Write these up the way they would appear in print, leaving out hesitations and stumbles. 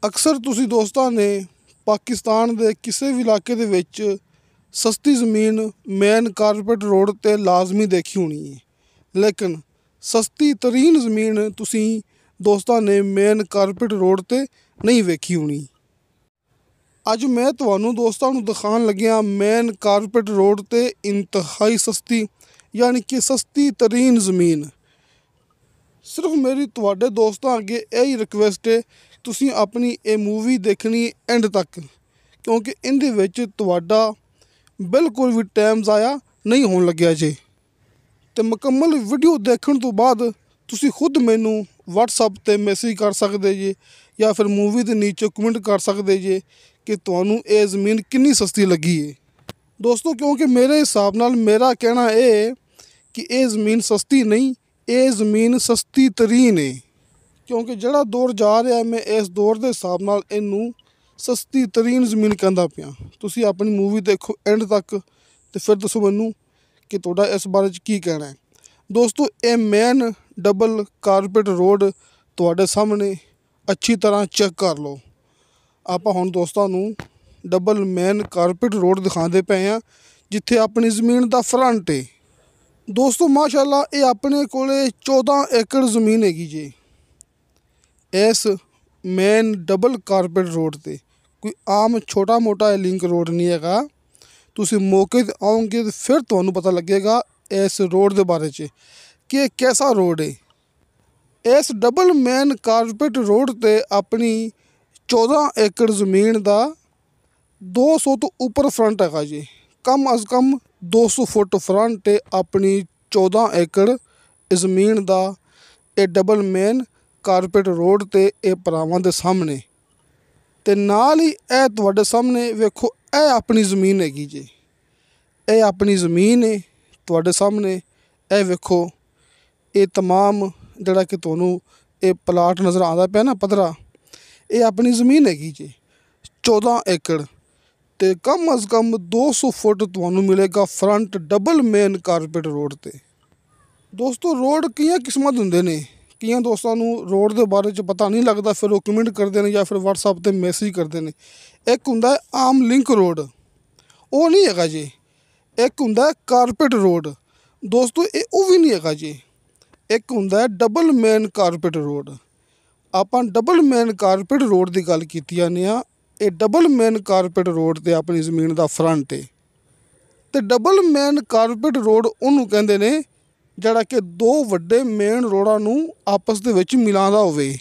ਅਕਸਰ ਤੁਸੀਂ ਦੋਸਤਾਂ ਨੇ ਪਾਕਿਸਤਾਨ ਦੇ ਕਿਸੇ ਵੀ ਇਲਾਕੇ ਦੇ ਵਿੱਚ ਸਸਤੀ ਜ਼ਮੀਨ ਮੇਨ ਕਾਰਪੇਟ ਰੋਡ 'ਤੇ ਲਾਜ਼ਮੀ ਦੇਖੀ ਹੋਣੀ ਹੈ, ਲੇਕਿਨ ਸਸਤੀ ਤਰੀਨ ਜ਼ਮੀਨ ਤੁਸੀਂ ਦੋਸਤਾਂ ਨੇ ਮੇਨ ਕਾਰਪੇਟ ਰੋਡ 'ਤੇ ਨਹੀਂ ਵੇਖੀ ਹੋਣੀ। ਅੱਜ ਮੈਂ ਤੁਹਾਨੂੰ ਦੋਸਤਾਂ ਨੂੰ ਦਿਖਾਉਣ ਲੱਗਿਆ ਮੇਨ ਕਾਰਪੇਟ ਰੋਡ 'ਤੇ ਇੰਤਹਾਈ ਸਸਤੀ ਯਾਨੀ ਕਿ ਸਸਤੀ ਤਰੀਨ ਜ਼ਮੀਨ। ਸਿਰਫ ਮੇਰੀ ਤੁਹਾਡੇ ਦੋਸਤਾਂ ਅੱਗੇ ਇਹੀ ਰਿਕੁਐਸਟ ਹੈ, ਤੁਸੀਂ ਆਪਣੀ ਇਹ ਮੂਵੀ ਦੇਖਣੀ ਐਂਡ ਤੱਕ, ਕਿਉਂਕਿ ਇਹਦੇ ਵਿੱਚ ਤੁਹਾਡਾ ਬਿਲਕੁਲ ਵੀ ਟਾਈਮ ਜ਼ਾਇਆ ਨਹੀਂ ਹੋਣ ਲੱਗਿਆ ਜੇ। ਅਤੇ ਮੁਕੰਮਲ ਵੀਡੀਓ ਦੇਖਣ ਤੋਂ ਬਾਅਦ ਤੁਸੀਂ ਖੁਦ ਮੈਨੂੰ ਵਟਸਐਪ 'ਤੇ ਮੈਸੇਜ ਕਰ ਸਕਦੇ ਜੇ ਜਾਂ ਫਿਰ ਮੂਵੀ ਦੇ ਨੀਚੇ ਕਮੈਂਟ ਕਰ ਸਕਦੇ ਜੇ ਕਿ ਤੁਹਾਨੂੰ ਇਹ ਜ਼ਮੀਨ ਕਿੰਨੀ ਸਸਤੀ ਲੱਗੀ ਹੈ। ਦੋਸਤੋ, ਕਿਉਂਕਿ ਮੇਰੇ ਹਿਸਾਬ ਨਾਲ ਮੇਰਾ ਕਹਿਣਾ ਇਹ ਹੈ ਕਿ ਇਹ ਜ਼ਮੀਨ ਸਸਤੀ ਨਹੀਂ, ਇਹ ਜ਼ਮੀਨ ਸਸਤੀ ਤਰੀਨ ਹੈ, ਕਿਉਂਕਿ ਜਿਹੜਾ ਦੌਰ ਜਾ ਰਿਹਾ ਮੈਂ ਇਸ ਦੌਰ ਦੇ ਹਿਸਾਬ ਨਾਲ ਇਹਨੂੰ ਸਸਤੀ ਤਰੀਨ ਜ਼ਮੀਨ ਕਹਿੰਦਾ ਪਿਆ। ਤੁਸੀਂ ਆਪਣੀ ਮੂਵੀ ਦੇਖੋ ਐਂਡ ਤੱਕ ਅਤੇ ਫਿਰ ਦੱਸੋ ਮੈਨੂੰ ਕਿ ਤੁਹਾਡਾ ਇਸ ਬਾਰੇ 'ਚ ਕੀ ਕਹਿਣਾ ਹੈ। ਦੋਸਤੋ, ਇਹ ਮੇਨ ਡਬਲ ਕਾਰਪੇਟ ਰੋਡ ਤੁਹਾਡੇ ਸਾਹਮਣੇ ਅੱਛੀ ਤਰ੍ਹਾਂ ਚੈੱਕ ਕਰ ਲਓ। ਆਪਾਂ ਹੁਣ ਦੋਸਤਾਂ ਨੂੰ ਡਬਲ ਮੇਨ ਕਾਰਪੇਟ ਰੋਡ ਦਿਖਾਉਂਦੇ ਪਏ ਹਾਂ, ਜਿੱਥੇ ਆਪਣੀ ਜ਼ਮੀਨ ਦਾ ਫਰੰਟ ਹੈ। ਦੋਸਤੋ, ਮਾਸ਼ਾਅੱਲਾ ਇਹ ਆਪਣੇ ਕੋਲ 14 ਏਕੜ ਜ਼ਮੀਨ ਹੈਗੀ ਜੀ ਇਸ ਮੇਨ ਡਬਲ ਕਾਰਪੇਟ ਰੋਡ 'ਤੇ। ਕੋਈ ਆਮ ਛੋਟਾ ਮੋਟਾ ਲਿੰਕ ਰੋਡ ਨਹੀਂ ਹੈਗਾ। ਤੁਸੀਂ ਮੌਕੇ 'ਤੇ ਆਓਗੇ ਤਾਂ ਫਿਰ ਤੁਹਾਨੂੰ ਪਤਾ ਲੱਗੇਗਾ ਇਸ ਰੋਡ ਦੇ ਬਾਰੇ 'ਚ ਕਿ ਇਹ ਕੈਸਾ ਰੋਡ ਹੈ। ਇਸ ਡਬਲ ਮੇਨ ਕਾਰਪੇਟ ਰੋਡ 'ਤੇ ਆਪਣੀ 14 ਏਕੜ ਜ਼ਮੀਨ ਦਾ 200 ਤੋਂ ਉੱਪਰ ਫਰੰਟ ਹੈਗਾ ਜੀ। ਕਮ ਅਜ਼ ਕਮ 200 ਫੁੱਟ ਫਰੰਟ ਹੈ ਆਪਣੀ 14 ਏਕੜ ਜ਼ਮੀਨ ਦਾ। ਇਹ ਡਬਲ ਮੇਨ ਕਾਰਪੇਟ ਰੋਡ 'ਤੇ ਇਹ ਭਰਾਵਾਂ ਦੇ ਸਾਹਮਣੇ, ਅਤੇ ਨਾਲ ਹੀ ਇਹ ਤੁਹਾਡੇ ਸਾਹਮਣੇ ਵੇਖੋ ਇਹ ਆਪਣੀ ਜ਼ਮੀਨ ਹੈਗੀ ਜੀ। ਇਹ ਆਪਣੀ ਜ਼ਮੀਨ ਹੈ ਤੁਹਾਡੇ ਸਾਹਮਣੇ। ਇਹ ਵੇਖੋ ਇਹ ਤਮਾਮ ਜਿਹੜਾ ਕਿ ਤੁਹਾਨੂੰ ਇਹ ਪਲਾਟ ਨਜ਼ਰ ਆਉਂਦਾ ਪਿਆ ਨਾ ਪੱਧਰਾ, ਇਹ ਆਪਣੀ ਜ਼ਮੀਨ ਹੈਗੀ ਜੀ 14 ਏਕੜ, ਅਤੇ ਕਮ ਅਜ਼ ਕਮ 200 ਫੁੱਟ ਤੁਹਾਨੂੰ ਮਿਲੇਗਾ front double main carpet road 'ਤੇ। ਦੋਸਤੋ, ਰੋਡ ਕਈਆਂ ਕਿਸਮਾਂ ਦੇ ਹੁੰਦੇ ਨੇ। ਕਈਆਂ ਦੋਸਤਾਂ ਨੂੰ ਰੋਡ ਦੇ ਬਾਰੇ 'ਚ ਪਤਾ ਨਹੀਂ ਲੱਗਦਾ, ਫਿਰ ਉਹ ਕਮੈਂਟ ਕਰਦੇ ਨੇ ਜਾਂ ਫਿਰ ਵਟਸਐਪ 'ਤੇ ਮੈਸੇਜ ਕਰਦੇ ਨੇ। ਇੱਕ ਹੁੰਦਾ ਆਮ ਲਿੰਕ ਰੋਡ, ਉਹ ਨਹੀਂ ਹੈਗਾ ਜੀ। ਇੱਕ ਹੁੰਦਾ ਕਾਰਪੇਟ ਰੋਡ, ਦੋਸਤੋ ਉਹ ਵੀ ਨਹੀਂ ਹੈਗਾ ਜੀ। ਇੱਕ ਹੁੰਦਾ ਡਬਲ ਮੇਨ ਕਾਰਪੇਟ ਰੋਡ। ਆਪਾਂ ਡਬਲ ਮੇਨ ਕਾਰਪੇਟ ਰੋਡ ਦੀ ਗੱਲ ਕੀਤੀ ਜਾਂਦੇ ਆ। ਇਹ ਡਬਲ ਮੇਨ ਕਾਰਪੇਟ ਰੋਡ 'ਤੇ ਆਪਣੀ ਜ਼ਮੀਨ ਦਾ ਫਰੰਟ ਹੈ। ਅਤੇ ਡਬਲ ਮੇਨ ਕਾਰਪੇਟ ਰੋਡ ਉਹਨੂੰ ਕਹਿੰਦੇ ਨੇ ਜਿਹੜਾ ਕਿ ਦੋ ਵੱਡੇ ਮੇਨ ਰੋਡਾਂ ਨੂੰ ਆਪਸ ਦੇ ਵਿੱਚ ਮਿਲਾਉਂਦਾ ਹੋਵੇ।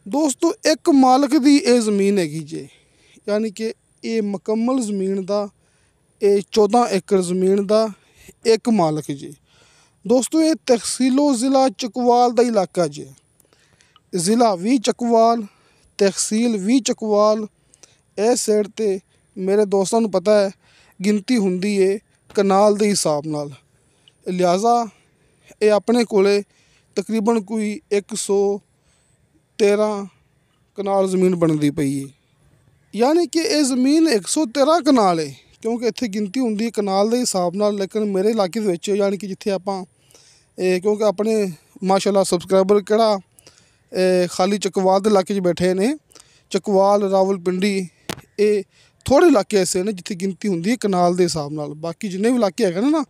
ਦੋਸਤੋ, ਇੱਕ ਮਾਲਕ ਦੀ ਇਹ ਜ਼ਮੀਨ ਹੈਗੀ ਜੇ, ਯਾਨੀ ਕਿ ਇਹ ਮੁਕੰਮਲ ਜ਼ਮੀਨ ਦਾ ਇਹ 14 ਏਕੜ ਜ਼ਮੀਨ ਦਾ ਇੱਕ ਮਾਲਕ ਜੀ। ਦੋਸਤੋ, ਇਹ ਤਹਿਸੀਲੋ ਜ਼ਿਲ੍ਹਾ ਚੱਕਵਾਲ ਦਾ ਇਲਾਕਾ ਜੀ। ਜ਼ਿਲ੍ਹਾ ਵੀ ਚੱਕਵਾਲ, ਤਹਿਸੀਲ ਵੀ ਚੱਕਵਾਲ। ਇਸ ਸਾਈਡ 'ਤੇ ਮੇਰੇ ਦੋਸਤਾਂ ਨੂੰ ਪਤਾ ਹੈ ਗਿਣਤੀ ਹੁੰਦੀ ਹੈ ਕਨਾਲ ਦੇ ਹਿਸਾਬ ਨਾਲ, ਲਿਹਾਜ਼ਾ ਇਹ ਆਪਣੇ ਕੋਲ ਤਕਰੀਬਨ ਕੋਈ 113 ਕਨਾਲ ਜ਼ਮੀਨ ਬਣਦੀ ਪਈ ਹੈ। ਯਾਨੀ ਕਿ ਇਹ ਜ਼ਮੀਨ 113 ਕਨਾਲ ਹੈ, ਕਿਉਂਕਿ ਇੱਥੇ ਗਿਣਤੀ ਹੁੰਦੀ ਹੈ ਕਨਾਲ ਦੇ ਹਿਸਾਬ ਨਾਲ। ਲੇਕਿਨ ਮੇਰੇ ਇਲਾਕੇ ਦੇ ਵਿੱਚ ਯਾਨੀ ਕਿ ਜਿੱਥੇ ਆਪਾਂ ਕਿਉਂਕਿ ਆਪਣੇ ਮਾਸ਼ਾਅੱਲਾ ਸਬਸਕ੍ਰਾਈਬਰ ਕਿਹੜਾ ਖਾਲੀ ਚੱਕਵਾਲ ਦੇ ਇਲਾਕੇ 'ਚ ਬੈਠੇ ਨੇ। ਚੱਕਵਾਲ, ਰਾਵਲਪਿੰਡੀ, ਇਹ ਥੋੜ੍ਹੇ ਇਲਾਕੇ ਐਸੇ ਨੇ ਜਿੱਥੇ ਗਿਣਤੀ ਹੁੰਦੀ ਹੈ ਕਨਾਲ ਦੇ ਹਿਸਾਬ ਨਾਲ। ਬਾਕੀ ਜਿੰਨੇ ਵੀ ਇਲਾਕੇ ਹੈਗੇ ਨੇ ਨਾ,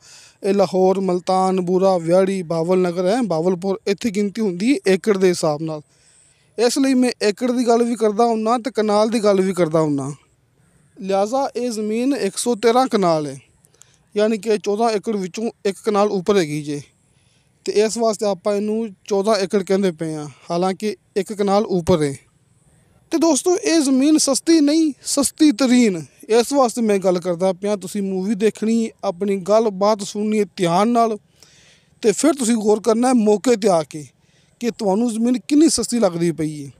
ਇਹ ਲਾਹੌਰ, ਮਲਤਾਨ, ਬੂਰਾ, ਵਿਆੜੀ, ਬਾਵਲ ਨਗਰ ਹੈ, ਬਾਵਲਪੁਰ, ਇੱਥੇ ਗਿਣਤੀ ਹੁੰਦੀ ਹੈ ਏਕੜ ਦੇ ਹਿਸਾਬ ਨਾਲ। ਇਸ ਲਈ ਮੈਂ ਏਕੜ ਦੀ ਗੱਲ ਵੀ ਕਰਦਾ ਹੁੰਦਾ ਅਤੇ ਕਨਾਲ ਦੀ ਗੱਲ ਵੀ ਕਰਦਾ ਹੁੰਦਾ। ਲਿਹਾਜ਼ਾ ਇਹ ਜ਼ਮੀਨ 113 ਕਨਾਲ ਹੈ, ਯਾਨੀ ਕਿ 14 ਏਕੜ ਵਿੱਚੋਂ ਇੱਕ ਕਨਾਲ ਉੱਪਰ ਹੈਗੀ ਜੇ। ਅਤੇ ਇਸ ਵਾਸਤੇ ਆਪਾਂ ਇਹਨੂੰ 14 ਏਕੜ ਕਹਿੰਦੇ ਪਏ ਹਾਂ, ਹਾਲਾਂਕਿ ਇੱਕ ਕਨਾਲ ਉੱਪਰ ਹੈ। ਅਤੇ ਦੋਸਤੋ, ਇਹ ਜ਼ਮੀਨ ਸਸਤੀ ਨਹੀਂ, ਸਸਤੀ ਤਰੀਨ, ਇਸ ਵਾਸਤੇ ਮੈਂ ਗੱਲ ਕਰਦਾ ਪਿਆ। ਤੁਸੀਂ ਮੂਵੀ ਦੇਖਣੀ, ਆਪਣੀ ਗੱਲ ਬਾਤ ਸੁਣਨੀ ਧਿਆਨ ਨਾਲ, ਅਤੇ ਫਿਰ ਤੁਸੀਂ ਗੌਰ ਕਰਨਾ ਮੌਕੇ 'ਤੇ ਆ ਕੇ ਕਿ ਤੁਹਾਨੂੰ ਜ਼ਮੀਨ ਕਿੰਨੀ ਸਸਤੀ ਲੱਗਦੀ ਪਈ ਹੈ,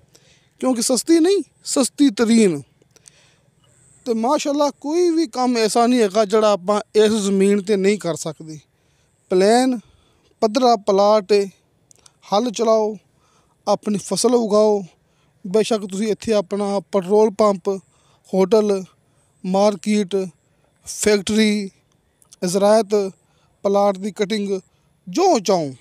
ਕਿਉਂਕਿ ਸਸਤੀ ਨਹੀਂ, ਸਸਤੀ ਤਰੀਨ। ਅਤੇ ਮਾਸ਼ਾਅੱਲਾ ਕੋਈ ਵੀ ਕੰਮ ਐਸਾ ਨਹੀਂ ਹੈਗਾ ਜਿਹੜਾ ਆਪਾਂ ਇਸ ਜ਼ਮੀਨ 'ਤੇ ਨਹੀਂ ਕਰ ਸਕਦੇ। ਪਲੇਨ ਪੱਧਰਾ ਪਲਾਟ ਹੈ, ਹੱਲ ਚਲਾਓ, ਆਪਣੀ ਫਸਲ ਉਗਾਓ। ਬੇਸ਼ੱਕ ਤੁਸੀਂ ਇੱਥੇ ਆਪਣਾ petrol pump, hotel, market, factory, ਜ਼ਰਾਅਤ, ਪਲਾਟ ਦੀ ਕਟਿੰਗ ਜੋ ਚਾਹੋ,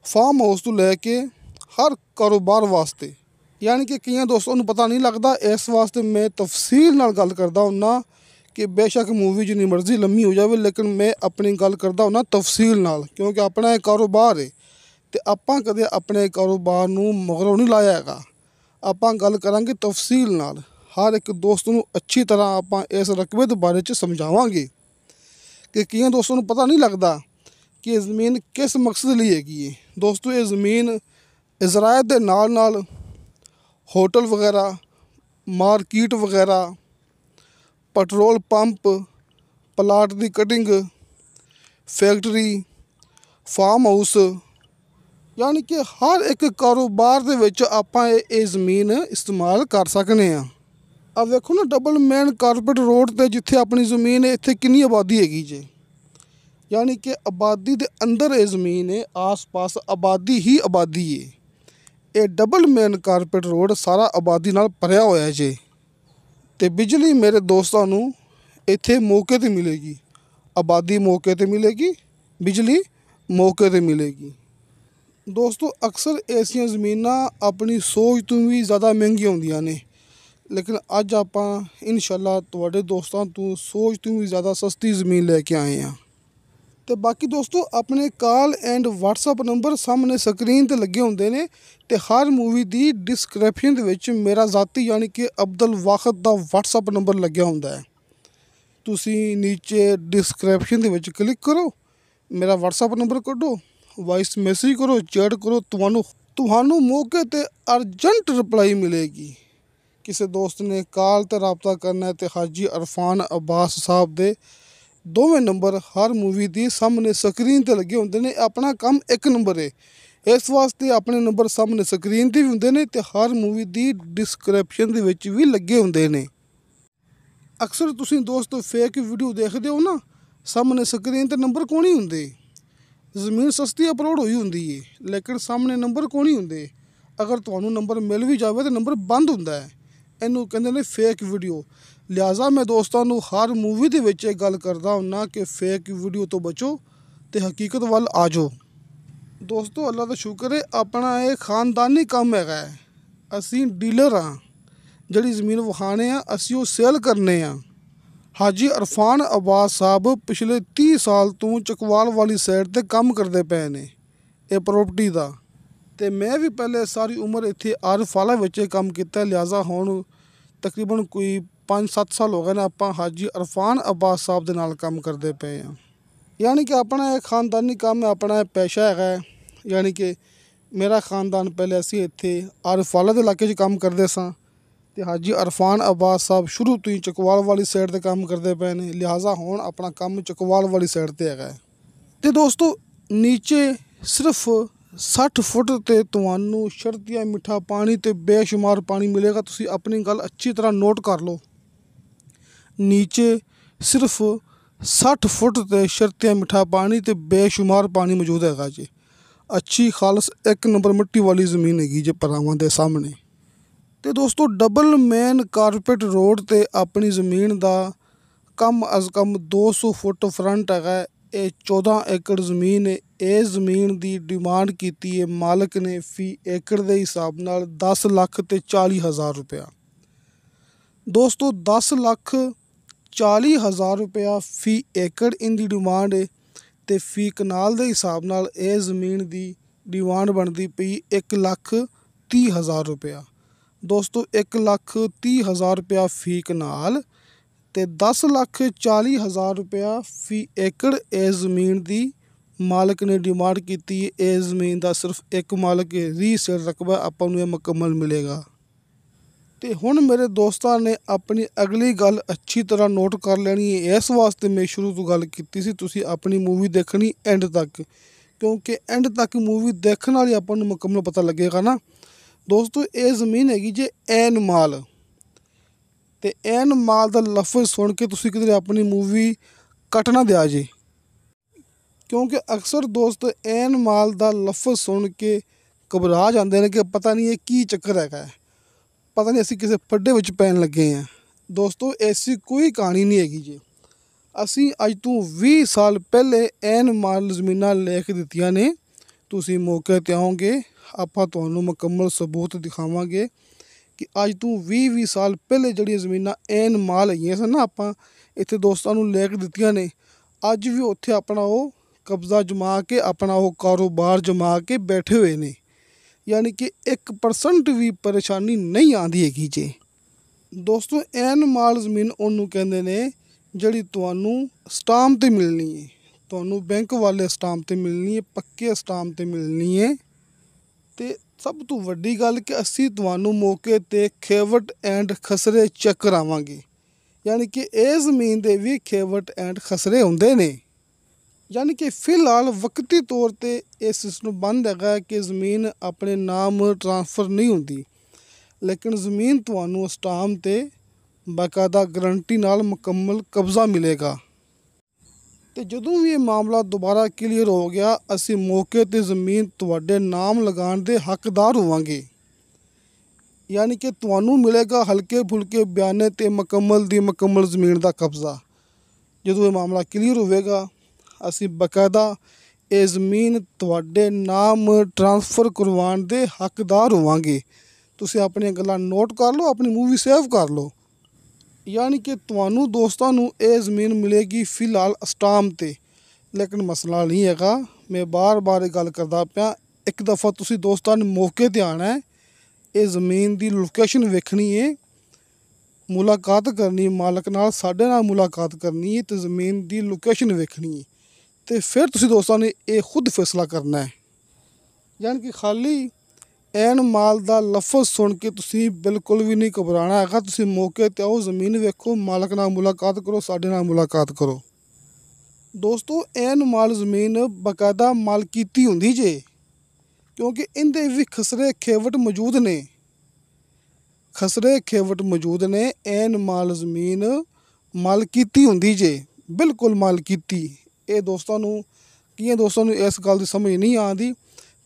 ਫਾਰਮ ਹਾਊਸ ਤੋਂ ਲੈ ਕੇ ਹਰ ਕਾਰੋਬਾਰ ਵਾਸਤੇ यानी कि कई दोस्तों ਨੂੰ पता नहीं लगता। इस वास्ते मैं तफसील नाल गल करदा हुन्ना कि बेशक मूवी जिन्नी मर्जी लम्मी हो जाए, लेकिन मैं अपनी गल करदा हुन्ना तफसील नाल, क्योंकि अपना एक कारोबार है तो आपां कदे अपने कारोबार नूं मगरों नहीं लाया हैगा। आपां गल करांगे तफसील नाल, हर एक दोस्त नूं अच्छी तरह आपां इस रकबे दे बारे च समझावांगे कि कई दोस्तों नूं पता नहीं लगता कि ये ज़मीन किस मकसद लई हैगी है। दोस्तों ये ज़मीन इज़राए दे नाल नाल होटल वगैरह, मार्केट वगैरह, पेट्रोल पंप, प्लाट की कटिंग, फैक्ट्री, फार्म हाउस, यानी कि हर एक कारोबार दे विच आपां ये ज़मीन इस्तेमाल कर सकने आ। अब देखो ना, डबल मेन कारपेट रोड ते जिथे अपनी ज़मीन है, इत्थे कितनी आबादी हैगी जे, यानी कि आबादी दे अंदर ये ज़मीन है, आस पास आबादी ही आबादी है। ये डबल मेन कारपेट रोड सारा आबादी नाल भरिया होया जे। ते बिजली मेरे दोस्तों नूं इत्थे मौके ते मिलेगी, आबादी मौके ते मिलेगी, बिजली मौके ते मिलेगी। दोस्तों अक्सर ऐसियां ज़मीनां अपनी सोच तो भी ज़्यादा महंगियां होंदियां ने, लेकिन अज आपां इंशाअल्लाह तुहाडे दोस्तां तो सोच तो भी ज़्यादा सस्ती ज़मीन लैके आए हैं। तो बाकी दोस्तों अपने कॉल एंड व्हाट्सअप नंबर सामने स्क्रीन ते लगे होंदे ने, ते हर मूवी दी डिस्क्रिप्शन दे विच मेरा ज़ाती यानी कि अब्दुल वाहिद दा व्हाट्सअप नंबर लग्या हुंदा है। तुसी नीचे डिस्क्रिप्शन दे विच क्लिक करो, मेरा व्हाट्सअप नंबर कड्डो, वॉइस मैसेज करो, चैट करो, तुहानू मौके ते अर्जेंट रिप्लाई मिलेगी। किसी दोस्त ने कॉल ते राबता करना है तो हाजी अरफान अब्बास साहब दे दोवें नंबर हर मूवी दी सामने स्क्रीन ते लगे होंदे ने। अपना काम एक नंबर है, इस वास्ते अपने नंबर सामने स्क्रीन ते भी होंदे ने ते हर मूवी दी डिस्क्रिप्शन दे विच भी लगे होंदे ने। अक्सर तुसीं दोस्त फेक वीडियो देखदे हो ना, सामने स्क्रीन ते नंबर कोनी हुंदे। ज़मीन सस्ती अपलोड हुई हुंदी है, लेकिन सामने नंबर कोनी हुंदे। अगर तुहानू नंबर मिल भी जाए तो नंबर बंद हुंदा है, इनू कहंदे ने फेक वीडियो। लिहाजा मैं दोस्तों नू हर मूवी दे विच गल करदा हुन्ना कि फेक वीडियो तो बचो ते हकीकत वल आ जाओ। दोस्तों अल्लाह दा शुक्र है, अपना ये खानदानी काम हैगा है। असीं डीलर हाँ, जिहड़ी ज़मीन विखाने आ असीं वो सेल करने आ। हाजी अरफान अब्बास साहब पिछले 30 साल तो चकवाल वाली साइड ते काम करते पे ने ये प्रॉपर्टी दा, ते मैं भी पहले सारी उम्र इत्थे आरफाला विच काम किया। लिहाजा हुण तकरीबन कोई 5-7 साल हो गए ने आपां हाजी अरफान अब्बास साहब दे नाल काम करते पे हैं। यानी कि अपना एक खानदानी काम है, अपना एक पैशा है। यानी कि मेरा खानदान पहले असीं इत्थे आरफाला दे इलाके च काम करते सां, ते हाजी अरफान अब्बास साहब शुरू तो ही चकवाल वाली साइड ते काम करते पे ने। लिहाजा हुण अपना काम चकवाल वाली साइड ते है। ते दोस्तों नीचे सिर्फ 60 फुट ते तुहानू शर्तिया मिठा पानी ते बेशुमार पानी मिलेगा। तुसीं अपनी गल अच्छी तरह नोट कर लो, नीचे सिर्फ 60 फुट ते शर्तिया मिठा पानी ते बेशुमार पानी मौजूद हैगा जी। अच्छी खालस एक नंबर मिट्टी वाली ज़मीन हैगी जे परावां दे सामने। ते दोस्तों डबल मेन कारपेट रोड ते अपनी ज़मीन दा कम अज़ कम 200 फुट फ्रंट हैगा। ये 14 एकड़ ज़मीन है। ये ज़मीन दी डिमांड कीती है मालक ने फी एकड़ दे हिसाब नाल 10,40,000 रुपया। दोस्तों 10,40,000 रुपया फी एकड़ इनकी डिमांड है, तो फी कनाल के हिसाब नाल ये ज़मीन की डिमांड बनती पई 1,30,000 रुपया। दोस्तों 1,30,000 रुपया फी कनाल ते 10,40,000 रुपया फी एकड़ ये ज़मीन की मालक ने डिमांड की। ये ज़मीन का सिर्फ एक मालक रीसेल रकबा आपां नूं मुकम्मल मिलेगा। तो हुण मेरे दोस्तां ने अपनी अगली गल अच्छी तरह नोट कर लेनी है। इस वास्ते मैं शुरू तो गल कीती सी तुसीं अपनी मूवी देखनी एंड तक, क्योंकि एंड तक मूवी देखने नाल ही आपां नूं मुकम्मल पता लगेगा ना। दोस्तों ये ज़मीन हैगी जे ऐन माल, ते ऐन माल का लफ्ज़ सुन के तुसीं किधरे अपनी मूवी कट ना दिया जे, क्योंकि अक्सर दोस्त ऐन माल का लफ्ज़ सुन के घबरा जाते हैं कि पता नहीं ये की चक्कर है, पता नहीं असीं किसी फड्डे विच पैन लगे हैं। दोस्तों ऐसी कोई कहानी नहीं हैगी जी। असीं अज तो 20 साल पहले ऐन माल ज़मीनां लिख दित्तियां ने। तुसीं मौके ते आओगे, आपां तुहानूं मुकम्मल सबूत दिखावांगे ਕਿ ਅੱਜ ਤੋਂ 20 ਸਾਲ ਪਹਿਲੇ ਜਿਹੜੀਆਂ ਜ਼ਮੀਨਾਂ ਐਨ ਮਾਲ ਹੈਗੀਆਂ ਸਨ ਨਾ, ਆਪਾਂ ਇੱਥੇ ਦੋਸਤਾਂ ਨੂੰ ਲੈ ਕੇ ਦਿੱਤੀਆਂ ਨੇ, ਅੱਜ ਵੀ ਉੱਥੇ ਆਪਣਾ ਉਹ ਕਬਜ਼ਾ ਜਮਾ ਕੇ, ਆਪਣਾ ਉਹ ਕਾਰੋਬਾਰ ਜਮਾ ਕੇ ਬੈਠੇ ਹੋਏ ਨੇ। ਯਾਨੀ ਕਿ 1% ਵੀ ਪਰੇਸ਼ਾਨੀ ਨਹੀਂ ਆਉਂਦੀ ਹੈਗੀ ਜੀ। ਦੋਸਤੋ, ਐਨ ਮਾਲ ਜ਼ਮੀਨ ਉਹਨੂੰ ਕਹਿੰਦੇ ਨੇ ਜਿਹੜੀ ਤੁਹਾਨੂੰ ਸਟਾਂਪ 'ਤੇ ਮਿਲਣੀ ਹੈ, ਤੁਹਾਨੂੰ ਬੈਂਕ ਵਾਲੇ ਸਟਾਂਪ 'ਤੇ ਮਿਲਣੀ ਹੈ, ਪੱਕੇ ਸਟਾਂਪ 'ਤੇ ਮਿਲਣੀ ਹੈ। ਅਤੇ ਸਭ ਤੋਂ ਵੱਡੀ ਗੱਲ ਕਿ ਅਸੀਂ ਤੁਹਾਨੂੰ ਮੌਕੇ 'ਤੇ ਖੇਵਟ ਐਂਡ ਖਸਰੇ ਚੈੱਕ ਕਰਾਵਾਂਗੇ। ਯਾਨੀ ਕਿ ਇਹ ਜ਼ਮੀਨ ਦੇ ਵੀ ਖੇਵਟ ਐਂਡ ਖਸਰੇ ਹੁੰਦੇ ਨੇ। ਯਾਨੀ ਕਿ ਫਿਲਹਾਲ ਵਕਤੀ ਤੌਰ 'ਤੇ ਇਹ ਸਿਸਟਮ ਬੰਦ ਹੈਗਾ ਕਿ ਜ਼ਮੀਨ ਆਪਣੇ ਨਾਮ ਟਰਾਂਸਫਰ ਨਹੀਂ ਹੁੰਦੀ, ਲੇਕਿਨ ਜ਼ਮੀਨ ਤੁਹਾਨੂੰ ਸਟਾਂਪ 'ਤੇ ਬਾਕਾਇਦਾ ਗਰੰਟੀ ਨਾਲ ਮੁਕੰਮਲ ਕਬਜ਼ਾ ਮਿਲੇਗਾ। ਅਤੇ ਜਦੋਂ ਵੀ ਇਹ ਮਾਮਲਾ ਦੁਬਾਰਾ ਕਲੀਅਰ ਹੋ ਗਿਆ, ਅਸੀਂ ਮੌਕੇ 'ਤੇ ਜ਼ਮੀਨ ਤੁਹਾਡੇ ਨਾਮ ਲਗਾਉਣ ਦੇ ਹੱਕਦਾਰ ਹੋਵਾਂਗੇ। ਯਾਨੀ ਕਿ ਤੁਹਾਨੂੰ ਮਿਲੇਗਾ ਹਲਕੇ ਫੁਲਕੇ ਬਿਆਨੇ 'ਤੇ ਮੁਕੰਮਲ ਦੀ ਮੁਕੰਮਲ ਜ਼ਮੀਨ ਦਾ ਕਬਜ਼ਾ। ਜਦੋਂ ਇਹ ਮਾਮਲਾ ਕਲੀਅਰ ਹੋਵੇਗਾ, ਅਸੀਂ ਬਾਕਾਇਦਾ ਇਹ ਜ਼ਮੀਨ ਤੁਹਾਡੇ ਨਾਮ ਟਰਾਂਸਫਰ ਕਰਵਾਉਣ ਦੇ ਹੱਕਦਾਰ ਹੋਵਾਂਗੇ। ਤੁਸੀਂ ਆਪਣੀਆਂ ਗੱਲਾਂ ਨੋਟ ਕਰ ਲਓ, ਆਪਣੀ ਮੂਵੀ ਸੇਵ ਕਰ ਲਓ। ਯਾਨੀ ਕਿ ਤੁਹਾਨੂੰ ਦੋਸਤਾਂ ਨੂੰ ਇਹ ਜ਼ਮੀਨ ਮਿਲੇਗੀ ਫਿਲਹਾਲ ਸਟਾਂਪ 'ਤੇ, ਲੇਕਿਨ ਮਸਲਾ ਨਹੀਂ ਹੈਗਾ। ਮੈਂ ਬਾਰ-ਬਾਰ ਇਹ ਗੱਲ ਕਰਦਾ ਪਿਆ, ਇੱਕ ਦਫਾ ਤੁਸੀਂ ਦੋਸਤਾਂ ਨੇ ਮੌਕੇ 'ਤੇ ਆਉਣਾ ਹੈ, ਇਹ ਜ਼ਮੀਨ ਦੀ ਲੋਕੇਸ਼ਨ ਵੇਖਣੀ ਹੈ, ਮੁਲਾਕਾਤ ਕਰਨੀ ਮਾਲਕ ਨਾਲ, ਸਾਡੇ ਨਾਲ ਮੁਲਾਕਾਤ ਕਰਨੀ ਹੈ ਅਤੇ ਜ਼ਮੀਨ ਦੀ ਲੋਕੇਸ਼ਨ ਵੇਖਣੀ ਹੈ, ਅਤੇ ਫਿਰ ਤੁਸੀਂ ਦੋਸਤਾਂ ਨੇ ਇਹ ਖੁਦ ਫੈਸਲਾ ਕਰਨਾ ਹੈ। ਯਾਨੀ ਕਿ ਖਾਲੀ ਐਨ ਮਾਲ ਦਾ ਲਫ਼ਜ਼ ਸੁਣ ਕੇ ਤੁਸੀਂ ਬਿਲਕੁਲ ਵੀ ਨਹੀਂ ਘਬਰਾਉਣਾ ਹੈਗਾ। ਤੁਸੀਂ ਮੌਕੇ 'ਤੇ ਆਓ, ਜ਼ਮੀਨ ਵੇਖੋ, ਮਾਲਕ ਨਾਲ ਮੁਲਾਕਾਤ ਕਰੋ, ਸਾਡੇ ਨਾਲ ਮੁਲਾਕਾਤ ਕਰੋ। ਦੋਸਤੋ, ਐਨ ਮਾਲ ਜ਼ਮੀਨ ਬਾਕਾਇਦਾ ਮਾਲਕੀਤੀ ਹੁੰਦੀ ਜੇ, ਕਿਉਂਕਿ ਇਹਦੇ ਵੀ ਖਸਰੇ ਖੇਵਟ ਮੌਜੂਦ ਨੇ। ਖਸਰੇ ਖੇਵਟ ਮੌਜੂਦ ਨੇ। ਐਨ ਮਾਲ ਜ਼ਮੀਨ ਮਾਲਕੀਤੀ ਹੁੰਦੀ ਜੇ, ਬਿਲਕੁਲ ਮਾਲਕੀਤੀ। ਇਹ ਦੋਸਤਾਂ ਨੂੰ, ਕਈਆਂ ਦੋਸਤਾਂ ਨੂੰ ਇਸ ਗੱਲ ਦੀ ਸਮਝ ਨਹੀਂ ਆਉਂਦੀ,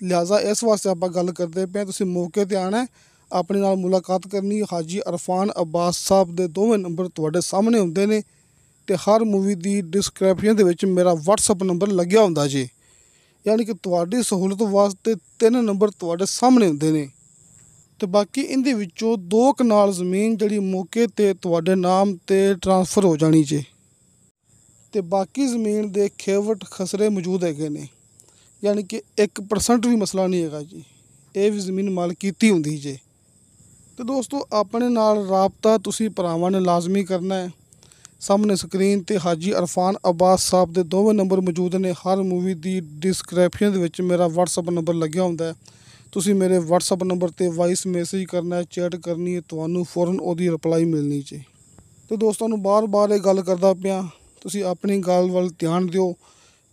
ਲਿਹਾਜ਼ਾ ਇਸ ਵਾਸਤੇ ਆਪਾਂ ਗੱਲ ਕਰਦੇ ਪਏ। ਤੁਸੀਂ ਮੌਕੇ 'ਤੇ ਆਉਣਾ, ਆਪਣੇ ਨਾਲ ਮੁਲਾਕਾਤ ਕਰਨੀ। ਹਾਜੀ ਅਰਫਾਨ ਅਬਾਸ ਸਾਹਿਬ ਦੇ ਦੋਵੇਂ ਨੰਬਰ ਤੁਹਾਡੇ ਸਾਹਮਣੇ ਹੁੰਦੇ ਨੇ, ਅਤੇ ਹਰ ਮੂਵੀ ਦੀ ਡਿਸਕ੍ਰਿਪਸ਼ਨ ਦੇ ਵਿੱਚ ਮੇਰਾ WhatsApp ਨੰਬਰ ਲੱਗਿਆ ਹੁੰਦਾ ਜੀ। ਯਾਨੀ ਕਿ ਤੁਹਾਡੀ ਸਹੂਲਤ ਵਾਸਤੇ 3 ਨੰਬਰ ਤੁਹਾਡੇ ਸਾਹਮਣੇ ਹੁੰਦੇ ਨੇ। ਅਤੇ ਬਾਕੀ ਇਹਦੇ ਵਿੱਚੋਂ 2 ਕਨਾਲ ਜ਼ਮੀਨ ਜਿਹੜੀ ਮੌਕੇ 'ਤੇ ਤੁਹਾਡੇ ਨਾਮ 'ਤੇ ਟਰਾਂਸਫਰ ਹੋ ਜਾਣੀ ਜੇ, ਅਤੇ ਬਾਕੀ ਜ਼ਮੀਨ ਦੇ ਖੇਵਟ ਖਸਰੇ ਮੌਜੂਦ ਹੈਗੇ ਨੇ। ਯਾਨੀ ਕਿ 1% ਵੀ ਮਸਲਾ ਨਹੀਂ ਹੈਗਾ ਜੀ, ਇਹ ਵੀ ਜ਼ਮੀਨ ਮਾਲਕੀਤੀ ਹੁੰਦੀ ਜੇ। ਅਤੇ ਦੋਸਤੋ, ਆਪਣੇ ਨਾਲ ਰਾਬਤਾ ਤੁਸੀਂ ਭਰਾਵਾਂ ਨੇ ਲਾਜ਼ਮੀ ਕਰਨਾ ਹੈ। ਸਾਹਮਣੇ ਸਕਰੀਨ 'ਤੇ ਹਾਜੀ ਅਰਫਾਨ ਅਬਾਸ ਸਾਹਿਬ ਦੇ ਦੋਵੇਂ ਨੰਬਰ ਮੌਜੂਦ ਨੇ। ਹਰ ਮੂਵੀ ਦੀ ਡਿਸਕ੍ਰਿਪਸ਼ਨ ਦੇ ਵਿੱਚ ਮੇਰਾ WhatsApp ਨੰਬਰ ਲੱਗਿਆ ਹੁੰਦਾ ਹੈ। ਤੁਸੀਂ ਮੇਰੇ WhatsApp ਨੰਬਰ 'ਤੇ ਵਾਇਸ ਮੈਸੇਜ ਕਰਨਾ ਹੈ, ਚੈਟ ਕਰਨੀ ਹੈ, ਤੁਹਾਨੂੰ ਫੌਰਨ ਉਹਦੀ ਰਿਪਲਾਈ ਮਿਲਣੀ ਜੀ। ਅਤੇ ਦੋਸਤਾਂ ਨੂੰ ਬਾਰ-ਬਾਰ ਇਹ ਗੱਲ ਕਰਦਾ ਪਿਆ, ਤੁਸੀਂ ਆਪਣੀ ਗੱਲ ਵੱਲ ਧਿਆਨ ਦਿਓ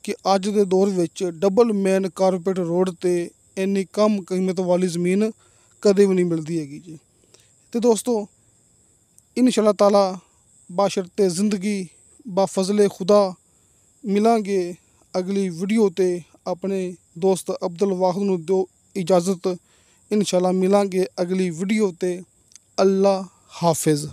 ਕਿ ਅੱਜ ਦੇ ਦੌਰ ਵਿੱਚ ਡਬਲ ਮੇਨ ਕਾਰਪੇਟ ਰੋਡ 'ਤੇ ਇੰਨੀ ਕਮ ਕੀਮਤ ਵਾਲੀ ਜ਼ਮੀਨ ਕਦੇ ਵੀ ਨਹੀਂ ਮਿਲਦੀ ਹੈਗੀ ਜੀ। ਅਤੇ ਦੋਸਤੋ, ਇਨਸ਼ਾ ਅੱਲਾਹ ਤਾਲਾ ਬਾਸ਼ਰਤੇ ਜ਼ਿੰਦਗੀ ਬਾਫਜ਼ਲੇ ਖੁਦਾ ਮਿਲਾਂਗੇ ਅਗਲੀ ਵੀਡੀਓ 'ਤੇ। ਆਪਣੇ ਦੋਸਤ ਅਬਦੁਲ ਵਾਹਿਦ ਨੂੰ ਦਿਓ ਇਜਾਜ਼ਤ, ਇਨਸ਼ਾ ਅੱਲਾਹ ਮਿਲਾਂਗੇ ਅਗਲੀ ਵੀਡੀਓ 'ਤੇ। ਅੱਲਾ ਹਾਫਿਜ਼।